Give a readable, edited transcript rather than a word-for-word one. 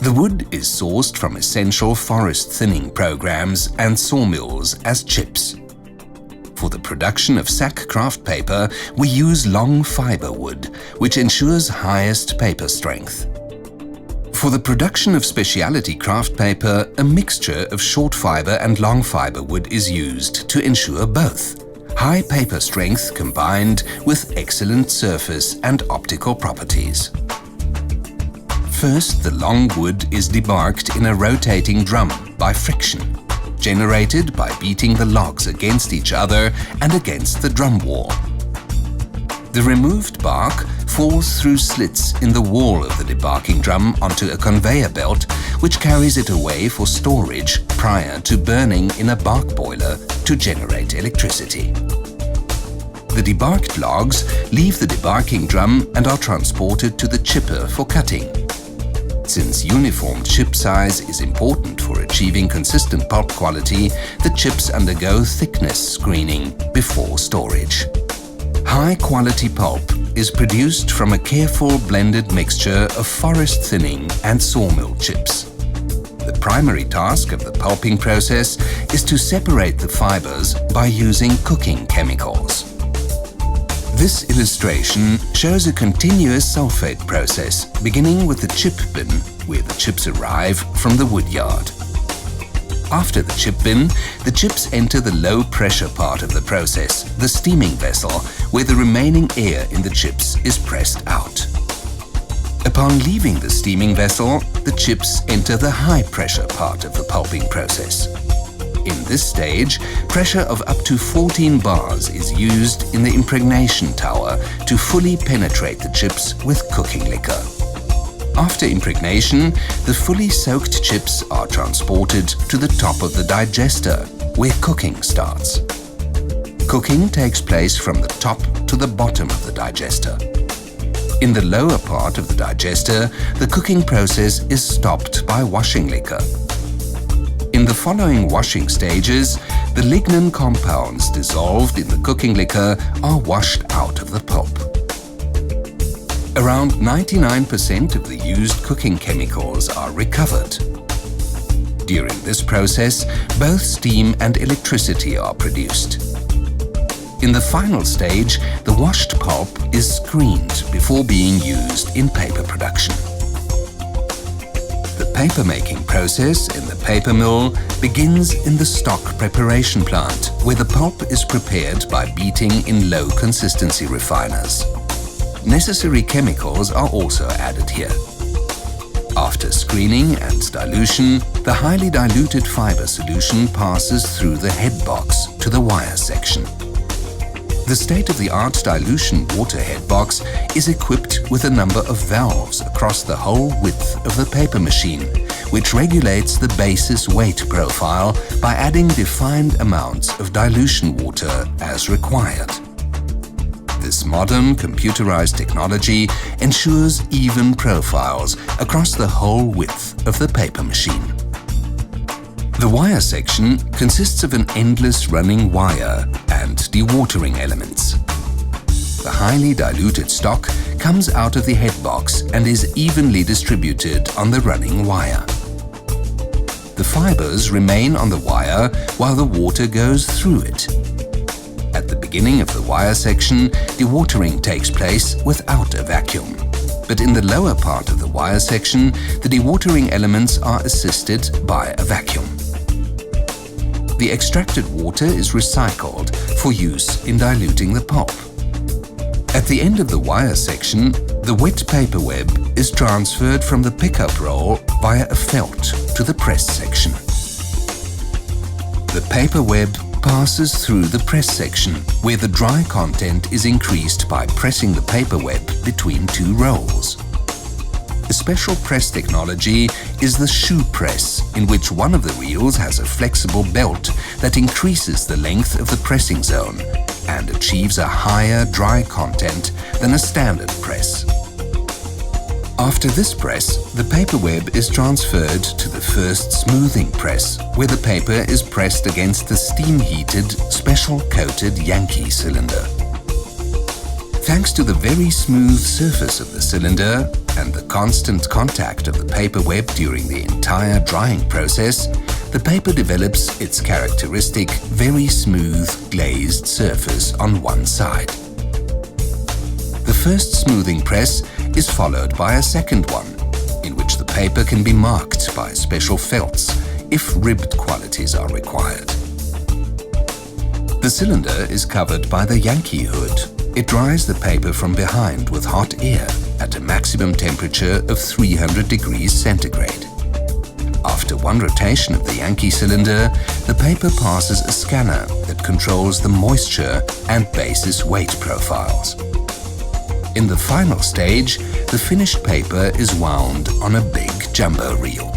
The wood is sourced from essential forest thinning programs and sawmills as chips. For the production of sack kraft paper, we use long fiber wood, which ensures highest paper strength. For the production of speciality kraft paper, a mixture of short fiber and long fiber wood is used to ensure both high paper strength combined with excellent surface and optical properties. First, the long wood is debarked in a rotating drum by friction, generated by beating the logs against each other and against the drum wall. The removed bark falls through slits in the wall of the debarking drum onto a conveyor belt, which carries it away for storage prior to burning in a bark boiler to generate electricity. The debarked logs leave the debarking drum and are transported to the chipper for cutting. Since uniform chip size is important for achieving consistent pulp quality, the chips undergo thickness screening before storage. High-quality pulp is produced from a careful blended mixture of forest thinning and sawmill chips. The primary task of the pulping process is to separate the fibers by using cooking chemicals. This illustration shows a continuous sulfate process beginning with the chip bin, where the chips arrive from the woodyard. After the chip bin, the chips enter the low-pressure part of the process, the steaming vessel, where the remaining air in the chips is pressed out. Upon leaving the steaming vessel, the chips enter the high-pressure part of the pulping process. In this stage, pressure of up to 14 bars is used in the impregnation tower to fully penetrate the chips with cooking liquor. After impregnation, the fully soaked chips are transported to the top of the digester, where cooking starts. Cooking takes place from the top to the bottom of the digester. In the lower part of the digester, the cooking process is stopped by washing liquor. In the following washing stages, the lignin compounds dissolved in the cooking liquor are washed out of the pulp. Around 99% of the used cooking chemicals are recovered. During this process, both steam and electricity are produced. In the final stage, the washed pulp is screened before being used in paper production. The paper-making process in the paper mill begins in the stock preparation plant, where the pulp is prepared by beating in low-consistency refiners. Necessary chemicals are also added here. After screening and dilution, the highly diluted fiber solution passes through the head box to the wire section. The state-of-the-art dilution water head box is equipped with a number of valves across the whole width of the paper machine, which regulates the basis weight profile by adding defined amounts of dilution water as required. This modern computerized technology ensures even profiles across the whole width of the paper machine. The wire section consists of an endless running wire and dewatering elements. The highly diluted stock comes out of the head box and is evenly distributed on the running wire. The fibers remain on the wire while the water goes through it. At the beginning of the wire section, dewatering takes place without a vacuum. But in the lower part of the wire section, the dewatering elements are assisted by a vacuum. The extracted water is recycled for use in diluting the pulp. At the end of the wire section, the wet paper web is transferred from the pickup roll via a felt to the press section. The paper web passes through the press section, where the dry content is increased by pressing the paper web between two rolls. A special press technology is the shoe press, in which one of the reels has a flexible belt that increases the length of the pressing zone and achieves a higher dry content than a standard press. After this press, the paper web is transferred to the first smoothing press, where the paper is pressed against the steam-heated, special-coated Yankee cylinder. Thanks to the very smooth surface of the cylinder, and the constant contact of the paper web during the entire drying process, the paper develops its characteristic, very smooth, glazed surface on one side. The first smoothing press is followed by a second one, in which the paper can be marked by special felts if ribbed qualities are required. The cylinder is covered by the Yankee hood. It dries the paper from behind with hot air at a maximum temperature of 300 degrees centigrade. After one rotation of the Yankee cylinder, the paper passes a scanner that controls the moisture and basis weight profiles. In the final stage, the finished paper is wound on a big jumbo reel.